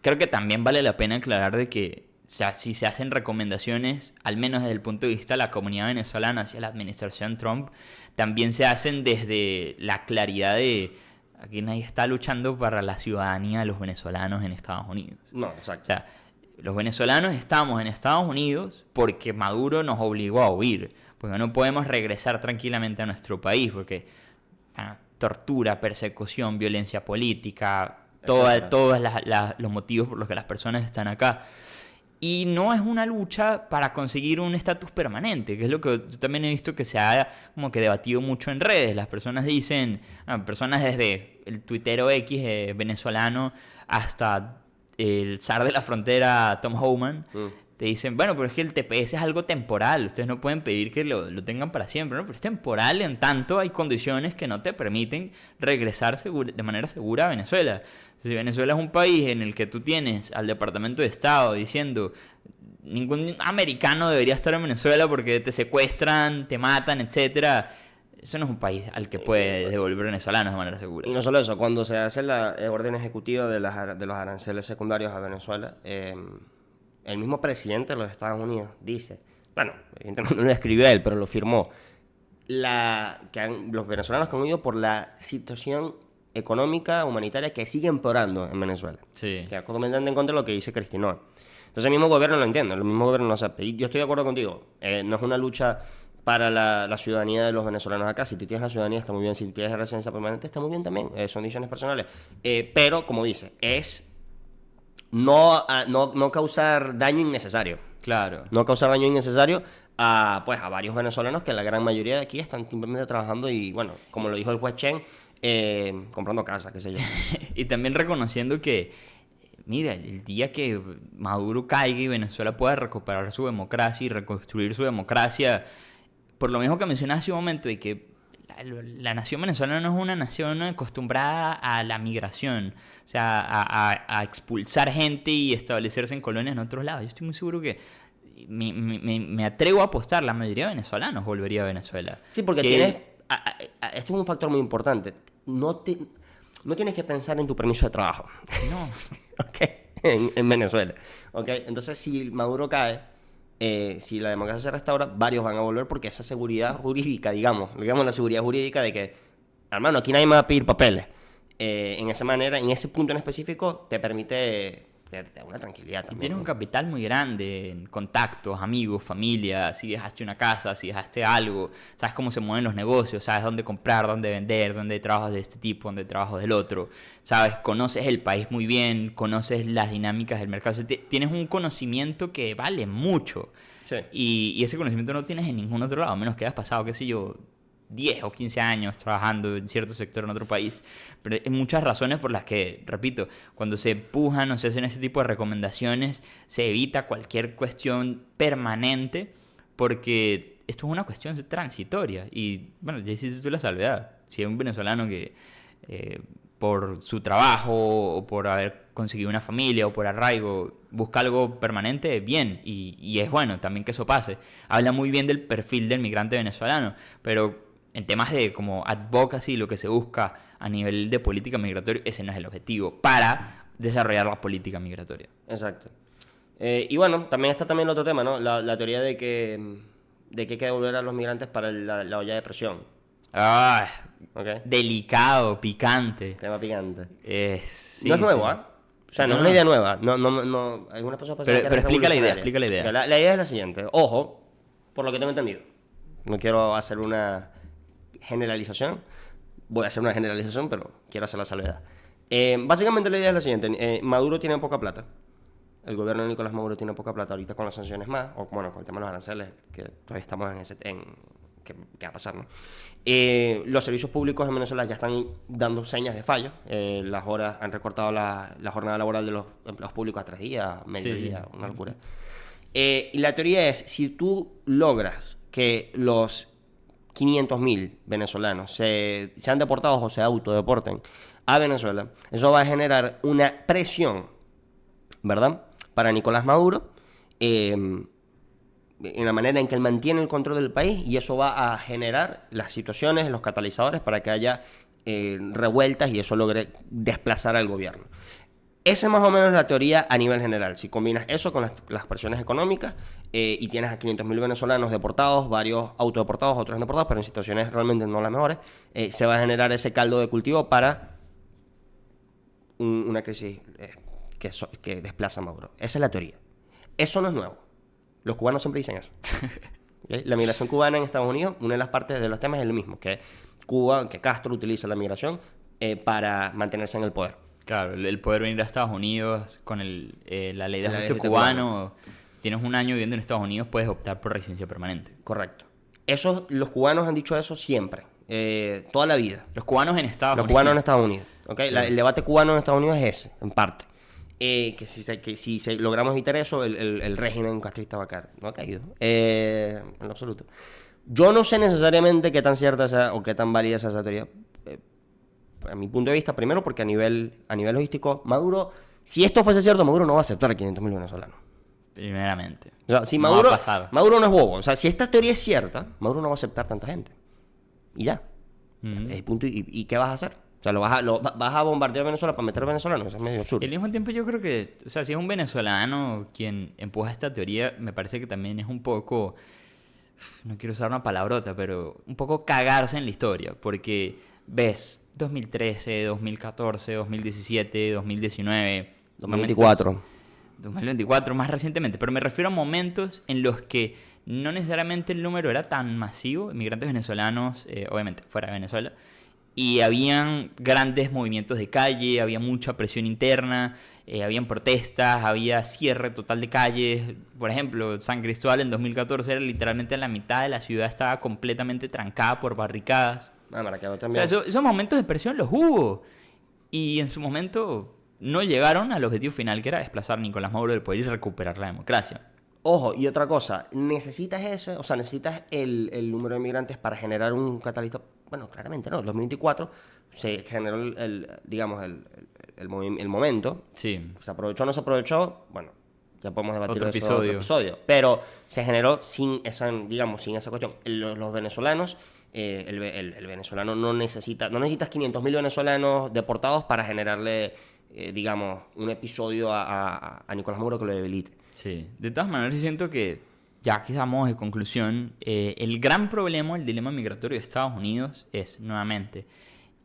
creo que también vale la pena aclarar de que, o sea, si se hacen recomendaciones, al menos desde el punto de vista de la comunidad venezolana hacia la administración Trump, también se hacen desde la claridad de aquí nadie está luchando para la ciudadanía de los venezolanos en Estados Unidos. No, exacto. O sea, los venezolanos estamos en Estados Unidos porque Maduro nos obligó a huir, porque no podemos regresar tranquilamente a nuestro país, porque tortura, persecución, violencia política, todos los motivos por los que las personas están acá. Y no es una lucha para conseguir un estatus permanente, que es lo que yo también he visto que se ha como que debatido mucho en redes. Las personas dicen, personas desde el tuitero X venezolano hasta el zar de la frontera, Tom Homan, te dicen, bueno, pero es que el TPS es algo temporal, ustedes no pueden pedir que lo tengan para siempre, ¿no? Pero es temporal en tanto hay condiciones que no te permiten regresar de manera segura a Venezuela. Si Venezuela es un país en el que tú tienes al Departamento de Estado diciendo ningún americano debería estar en Venezuela porque te secuestran, te matan, etcétera, eso no es un país al que puede devolver venezolanos de manera segura. Y no solo eso, cuando se hace la orden ejecutiva de los aranceles secundarios a Venezuela, el mismo presidente de los Estados Unidos dice, bueno, evidentemente no lo escribió él, pero lo firmó, los venezolanos que han huido por la situación económica, humanitaria que sigue empeorando en Venezuela. Sí. Que completamente en contra de lo que dice Cristina. Entonces el mismo gobierno lo entiende, el mismo gobierno lo acepta. Y yo estoy de acuerdo contigo, no es una lucha para la ciudadanía de los venezolanos acá. Si tú tienes la ciudadanía está muy bien, si tienes la residencia permanente está muy bien también, son decisiones personales. Pero, como dice, es no causar daño innecesario. Claro. No causar daño innecesario a varios venezolanos que la gran mayoría de aquí están simplemente trabajando y, bueno, como lo dijo el juez Chen, comprando casa, qué sé yo. Y también reconociendo que, mira, el día que Maduro caiga y Venezuela pueda recuperar su democracia y reconstruir su democracia, por lo mismo que mencionaste hace un momento, de que la nación venezolana no es una nación acostumbrada a la migración, o sea, a expulsar gente y establecerse en colonias en otros lados. Yo estoy muy seguro que me atrevo a apostar, la mayoría de venezolanos volvería a Venezuela. Sí, porque esto es un factor muy importante. No tienes que pensar en tu permiso de trabajo. No. ¿Ok? En Venezuela. ¿Ok? Entonces, si Maduro cae, si la democracia se restaura, varios van a volver porque esa seguridad jurídica, digamos la seguridad jurídica de que, hermano, aquí nadie me va a pedir papeles. En esa manera, en ese punto en específico, te permite te da una tranquilidad también. Tienes un capital muy grande en contactos, amigos, familia, si dejaste una casa, si dejaste algo, sabes cómo se mueven los negocios, sabes dónde comprar, dónde vender, dónde hay trabajos de este tipo, dónde hay trabajos del otro, sabes, conoces el país muy bien, conoces las dinámicas del mercado, o sea, tienes un conocimiento que vale mucho. Sí. Y ese conocimiento no lo tienes en ningún otro lado, a menos que hayas pasado, qué sé yo, 10 o 15 años trabajando en cierto sector en otro país. Pero hay muchas razones por las que, repito, cuando se empujan o se hacen ese tipo de recomendaciones, se evita cualquier cuestión permanente, porque esto es una cuestión transitoria. Y bueno, ya hiciste tú la salvedad. Si hay un venezolano que por su trabajo o por haber conseguido una familia o por arraigo busca algo permanente, bien, y es bueno también que eso pase. Habla muy bien del perfil del migrante venezolano, pero en temas de como advocacy, lo que se busca a nivel de política migratoria, ese no es el objetivo para desarrollar la política migratoria. Exacto. Y bueno, también está también el otro tema, ¿no? La teoría de que hay que devolver a los migrantes para la olla de presión. Ah, ¿Okay? Delicado, picante. Tema picante. Sí, no es nuevo, sí. ¿eh? O sea, no es una idea nueva. No, algunas personas pensan que Pero es explica la idea, revolucionaria. explica la idea. La idea es la siguiente. Ojo, por lo que tengo entendido. No quiero hacer una generalización. Voy a hacer una generalización, pero quiero hacer la salvedad. Básicamente la idea es la siguiente. Maduro tiene poca plata. El gobierno de Nicolás Maduro tiene poca plata ahorita con las sanciones más, o bueno, con el tema de los aranceles, que todavía estamos ¿qué va a pasar, no? Los servicios públicos en Venezuela ya están dando señas de fallo. Las horas han recortado la jornada laboral de los empleados públicos a 3 días, mediodía, una locura. Y la teoría es, si tú logras que los 500.000 venezolanos sean deportados o se autodeporten a Venezuela, eso va a generar una presión, ¿verdad?, para Nicolás Maduro, en la manera en que él mantiene el control del país, y eso va a generar las situaciones, los catalizadores para que haya revueltas y eso logre desplazar al gobierno. Esa es más o menos la teoría a nivel general. Si combinas eso con las presiones económicas y tienes a 500.000 venezolanos deportados, varios autodeportados, otros deportados, pero en situaciones realmente no las mejores, se va a generar ese caldo de cultivo para una crisis que desplaza a Maduro. Esa es la teoría. Eso no es nuevo. Los cubanos siempre dicen eso. ¿Okay? La migración cubana en Estados Unidos, una de las partes de los temas es lo mismo, que Castro utiliza la migración para mantenerse en el poder. Claro, el poder venir a Estados Unidos con la ley de ajuste cubano. Si tienes un año viviendo en Estados Unidos, puedes optar por residencia permanente. Correcto. Los cubanos han dicho eso siempre, toda la vida. Los cubanos en Estados Unidos. Los cubanos en Estados Unidos. ¿Okay? Sí. El debate cubano en Estados Unidos es ese, en parte. Que si logramos evitar eso, el régimen castrista va a caer. No ha caído. En lo absoluto. Yo no sé necesariamente qué tan cierta sea o qué tan válida es esa teoría. A mi punto de vista, primero porque a nivel logístico, Maduro, si esto fuese cierto, Maduro no va a aceptar a 500.000 venezolanos. Primeramente. O sea, si no Maduro, va a pasar. Maduro no es bobo. O sea, si esta teoría es cierta, Maduro no va a aceptar tanta gente. Y ya. Punto. ¿Y qué vas a hacer? O sea, vas a bombardear Venezuela para meter venezolanos. Eso es medio absurdo. Y al mismo tiempo yo creo que, o sea, si es un venezolano quien empuja esta teoría, me parece que también es un poco, no quiero usar una palabrota, pero un poco cagarse en la historia. Porque ves 2013, 2014, 2017, 2019... 2024 más recientemente, pero me refiero a momentos en los que no necesariamente el número era tan masivo, inmigrantes venezolanos, obviamente fuera de Venezuela, y habían grandes movimientos de calle, había mucha presión interna, habían protestas, había cierre total de calles. Por ejemplo, San Cristóbal en 2014 era literalmente la mitad de la ciudad estaba completamente trancada por barricadas. Maracaibo también. O sea, esos momentos de presión los hubo, y en su momento no llegaron al objetivo final, que era desplazar a Nicolás Maduro del poder y recuperar la democracia. Ojo, y otra cosa, necesitas el número de inmigrantes para generar un catalizador. Bueno, claramente no. En 2024 se generó el momento. Sí. ¿Se aprovechó o no se aprovechó? Bueno, ya podemos debatir otro eso en otro episodio. Pero se generó sin esa cuestión. Los venezolanos, el venezolano no necesitas 500.000 venezolanos deportados para generarle, un episodio a Nicolás Maduro que lo debilite. Sí, de todas maneras yo siento que, ya que estamos de conclusión, el gran problema, el dilema migratorio de Estados Unidos es, nuevamente,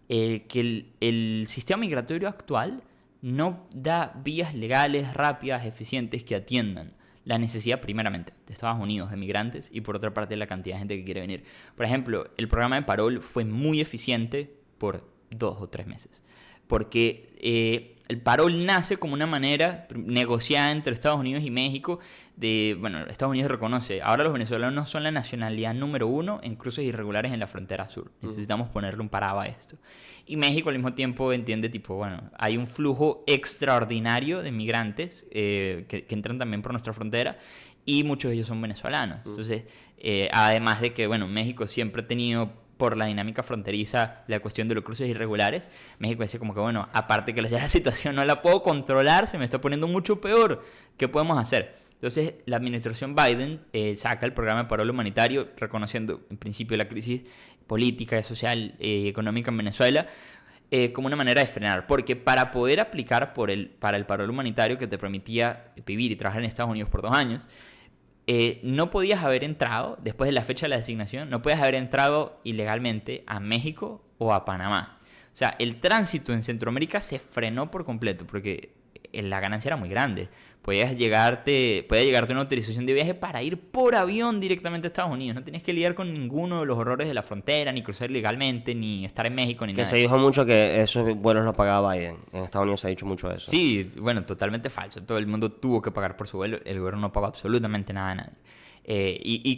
que el sistema migratorio actual no da vías legales, rápidas, eficientes que atiendan la necesidad, primeramente, de Estados Unidos de migrantes y por otra parte la cantidad de gente que quiere venir. Por ejemplo, el programa de Parol fue muy eficiente por 2 o 3 meses, porque el Parol nace como una manera negociada entre Estados Unidos y México Estados Unidos reconoce, ahora los venezolanos son la nacionalidad número 1 en cruces irregulares en la frontera sur. Necesitamos ponerle un parado a esto. Y México al mismo tiempo entiende, hay un flujo extraordinario de migrantes que entran también por nuestra frontera y muchos de ellos son venezolanos. Entonces, además de que, México siempre ha tenido, por la dinámica fronteriza, la cuestión de los cruces irregulares, México dice como que, aparte que la situación no la puedo controlar, se me está poniendo mucho peor, ¿qué podemos hacer? Entonces, la administración Biden saca el programa de parol humanitario, reconociendo en principio la crisis política, social y económica en Venezuela, como una manera de frenar, porque para poder aplicar para el parol humanitario que te permitía vivir y trabajar en Estados Unidos por 2 años, no podías haber entrado, después de la fecha de la designación, no podías haber entrado ilegalmente a México o a Panamá. O sea, el tránsito en Centroamérica se frenó por completo, porque la ganancia era muy grande. Podía llegarte una autorización de viaje para ir por avión directamente a Estados Unidos. No tenías que lidiar con ninguno de los horrores de la frontera, ni cruzar ilegalmente, ni estar en México, ni Que nada. se dijo mucho que esos vuelos los pagaba Biden. En Estados Unidos se ha dicho mucho eso. Sí, bueno, totalmente falso. Todo el mundo tuvo que pagar por su vuelo. El gobierno no pagó absolutamente nada a nadie.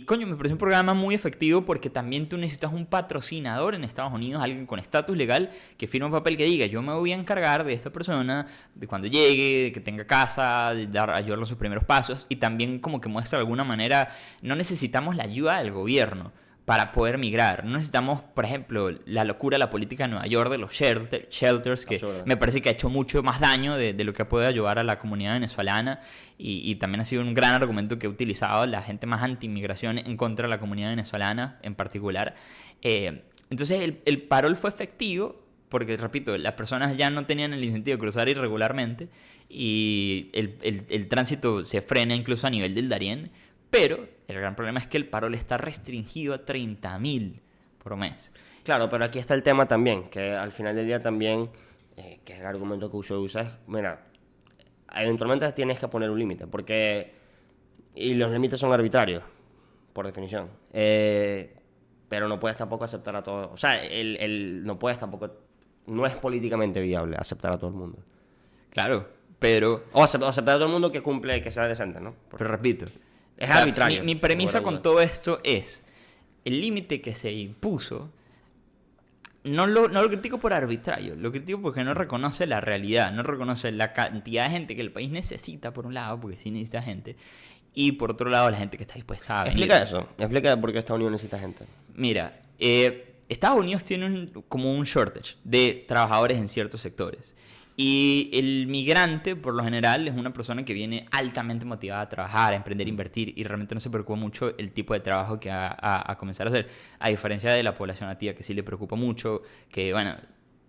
Coño, me parece un programa muy efectivo porque también tú necesitas un patrocinador en Estados Unidos, alguien con estatus legal que firme un papel que diga, yo me voy a encargar de esta persona, de cuando llegue, de que tenga casa, de ayudarle a sus primeros pasos, y también como que muestra de alguna manera, no necesitamos la ayuda del gobierno para poder migrar. No necesitamos, por ejemplo, la locura de la política de Nueva York, de los shelters, que me parece que ha hecho mucho más daño de lo que puede ayudar a la comunidad venezolana, y también ha sido un gran argumento que ha utilizado la gente más anti-inmigración en contra de la comunidad venezolana en particular. Entonces el parol fue efectivo porque, repito, las personas ya no tenían el incentivo de cruzar irregularmente y el tránsito se frena incluso a nivel del Darién. Pero el gran problema es que el parol está restringido a 30.000 por mes. Claro, pero aquí está el tema también, que al final del día también, que es el argumento que usa, es, mira, eventualmente tienes que poner un límite, porque, y los límites son arbitrarios, por definición, pero no puedes tampoco aceptar a todos, o sea, no puedes tampoco, no es políticamente viable aceptar a todo el mundo. Claro, pero... O aceptar a todo el mundo que cumple, que sea decente, ¿no? Pero repito, es arbitrario. Mi premisa con todo esto es, el límite que se impuso, no lo critico por arbitrario, lo critico porque no reconoce la realidad, no reconoce la cantidad de gente que el país necesita, por un lado, porque sí necesita gente, y por otro lado, la gente que está dispuesta a venir. Explica eso, explica por qué Estados Unidos necesita gente. Mira, Estados Unidos tiene como un shortage de trabajadores en ciertos sectores. Y el migrante, por lo general, es una persona que viene altamente motivada a trabajar, a emprender, a invertir, y realmente no se preocupa mucho el tipo de trabajo que va a comenzar a hacer. A diferencia de la población nativa, que sí le preocupa mucho, que, bueno,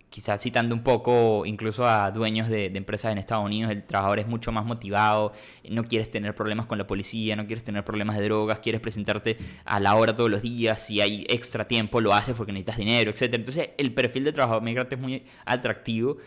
quizás citando un poco incluso a dueños de empresas en Estados Unidos, el trabajador es mucho más motivado, no quieres tener problemas con la policía, no quieres tener problemas de drogas, quieres presentarte a la hora todos los días, si hay extra tiempo lo haces porque necesitas dinero, etc. Entonces el perfil de trabajador migrante es muy atractivo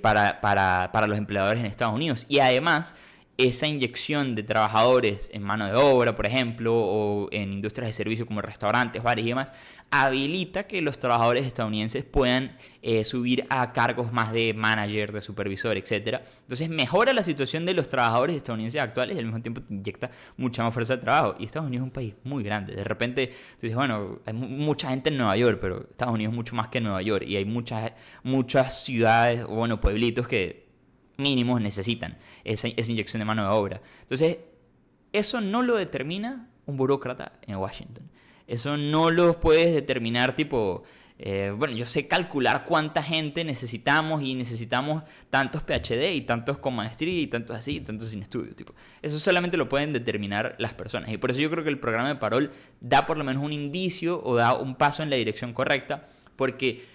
para los empleadores en Estados Unidos. Y además, esa inyección de trabajadores en mano de obra, por ejemplo, o en industrias de servicio como restaurantes, bares y demás, habilita que los trabajadores estadounidenses puedan subir a cargos más de manager, de supervisor, etc. Entonces mejora la situación de los trabajadores estadounidenses actuales y al mismo tiempo te inyecta mucha más fuerza de trabajo. Y Estados Unidos es un país muy grande. De repente tú dices, bueno, hay mucha gente en Nueva York, pero Estados Unidos es mucho más que Nueva York. Y hay muchas ciudades, o bueno, pueblitos que mínimos necesitan esa inyección de mano de obra. Entonces, eso no lo determina un burócrata en Washington. Eso no lo puedes determinar tipo, bueno, yo sé calcular cuánta gente necesitamos y necesitamos tantos PhD y tantos con maestría y tantos así y tantos sin estudio. Tipo. Eso solamente lo pueden determinar las personas. Y por eso yo creo que el programa de Parol da por lo menos un indicio o da un paso en la dirección correcta, porque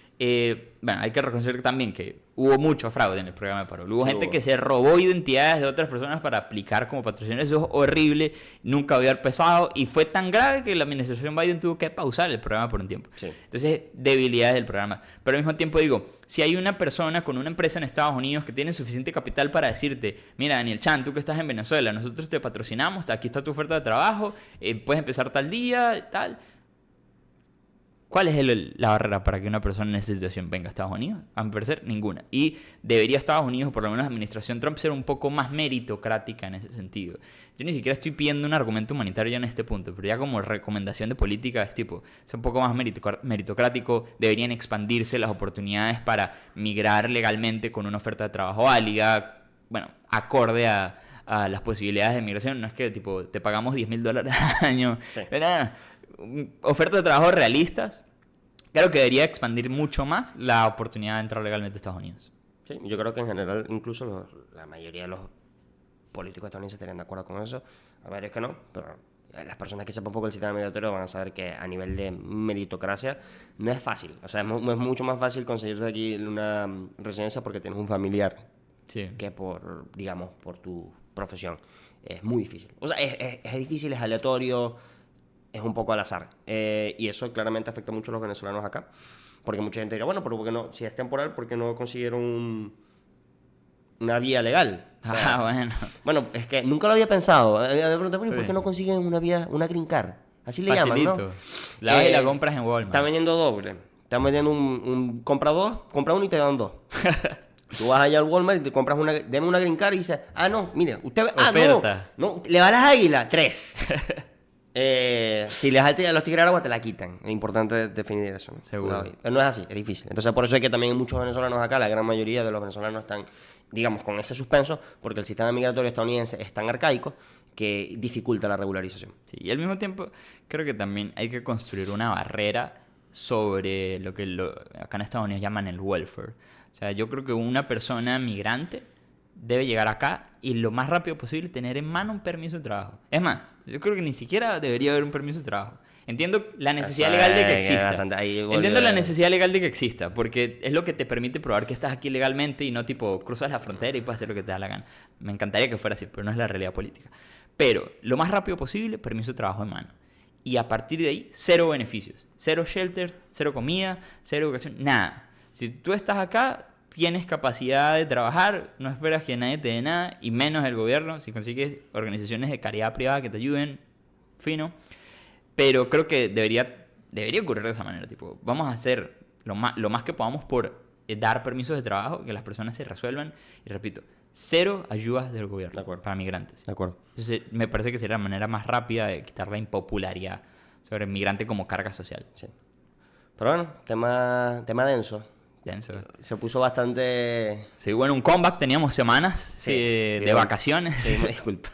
bueno, hay que reconocer también que hubo mucho fraude en el programa de Parol. Hubo gente que se robó identidades de otras personas para aplicar como patrocinadores. Eso es horrible, nunca había empezado y fue tan grave que la administración Biden tuvo que pausar el programa por un tiempo. Sí. Entonces, debilidades del programa. Pero al mismo tiempo digo, si hay una persona con una empresa en Estados Unidos que tiene suficiente capital para decirte, mira, Daniel Chan, tú que estás en Venezuela, nosotros te patrocinamos, aquí está tu oferta de trabajo, puedes empezar tal día, tal... ¿Cuál es la barrera para que una persona en esa situación venga a Estados Unidos? A mi parecer, ninguna. Y debería Estados Unidos, por lo menos la administración Trump, ser un poco más meritocrática en ese sentido. Yo ni siquiera estoy pidiendo un argumento humanitario ya en este punto, pero ya como recomendación de política es tipo, ser un poco más meritocrático, deberían expandirse las oportunidades para migrar legalmente con una oferta de trabajo válida, bueno, acorde a las posibilidades de migración. No es que tipo, te pagamos $10,000 al año. Sí. Ofertas de trabajo realistas. Creo que debería expandir mucho más la oportunidad de entrar legalmente a Estados Unidos. Sí, yo creo que en general incluso la mayoría de los políticos estadounidenses estarían de acuerdo con eso. A ver, es que no, pero las personas que sepan un poco el sistema migratorio van a saber que a nivel de meritocracia no es fácil. O sea, es mucho más fácil conseguirte aquí una residencia porque tienes un familiar que por, digamos, por tu profesión. Es muy difícil. O sea, es difícil, es aleatorio, es un poco al azar. Y eso claramente afecta mucho a los venezolanos acá. Porque mucha gente dirá, bueno, pero ¿por qué no? Si es temporal, ¿por qué no consiguieron una vía legal. O sea, Bueno. bueno, es que nunca lo había pensado. Me preguntado, bueno, ¿por Sí. qué no consiguen una vía, una green card? Así le llaman, ¿no? Facilito. La vas y la compras en Walmart. Están vendiendo doble. Están vendiendo un compra dos, compra uno y te dan dos. Tú vas allá al Walmart y te compras una, deme una green card y dices, no, mire, usted Oferta. no, le va a las águilas, 3. Si le das a los tigres de agua te la quitan. Es importante definir eso, ¿no? Seguro. Pero no es así, es difícil. Entonces por eso es que también hay muchos venezolanos acá, la gran mayoría de los venezolanos están, digamos, con ese suspenso, porque el sistema migratorio estadounidense es tan arcaico que dificulta la regularización. Sí, y al mismo tiempo creo que también hay que construir una barrera sobre lo que acá en Estados Unidos llaman el welfare. O sea, yo creo que una persona migrante debe llegar acá y lo más rápido posible tener en mano un permiso de trabajo. Es más, yo creo que ni siquiera debería haber un permiso de trabajo. Entiendo la necesidad legal de que exista. Entiendo la necesidad legal de que exista, porque es lo que te permite probar que estás aquí legalmente y no tipo cruzas la frontera y puedes hacer lo que te da la gana. Me encantaría que fuera así, pero no es la realidad política. Pero lo más rápido posible, permiso de trabajo en mano. Y a partir de ahí, cero beneficios. Cero shelter, cero comida, cero educación, nada. Si tú estás acá, tienes capacidad de trabajar, no esperas que nadie te dé nada, y menos el gobierno, si consigues organizaciones de caridad privada que te ayuden, fino. Pero creo que debería ocurrir de esa manera, tipo, vamos a hacer lo más que podamos por dar permisos de trabajo, que las personas se resuelvan, y repito, cero ayudas del gobierno para migrantes. De acuerdo. Entonces, me parece que sería la manera más rápida de quitar la impopularidad sobre el migrante como carga social. Sí. Pero bueno, tema denso. Denso. Se puso bastante... Sí, bueno, un comeback teníamos semanas de vacaciones. Sí, me disculpa.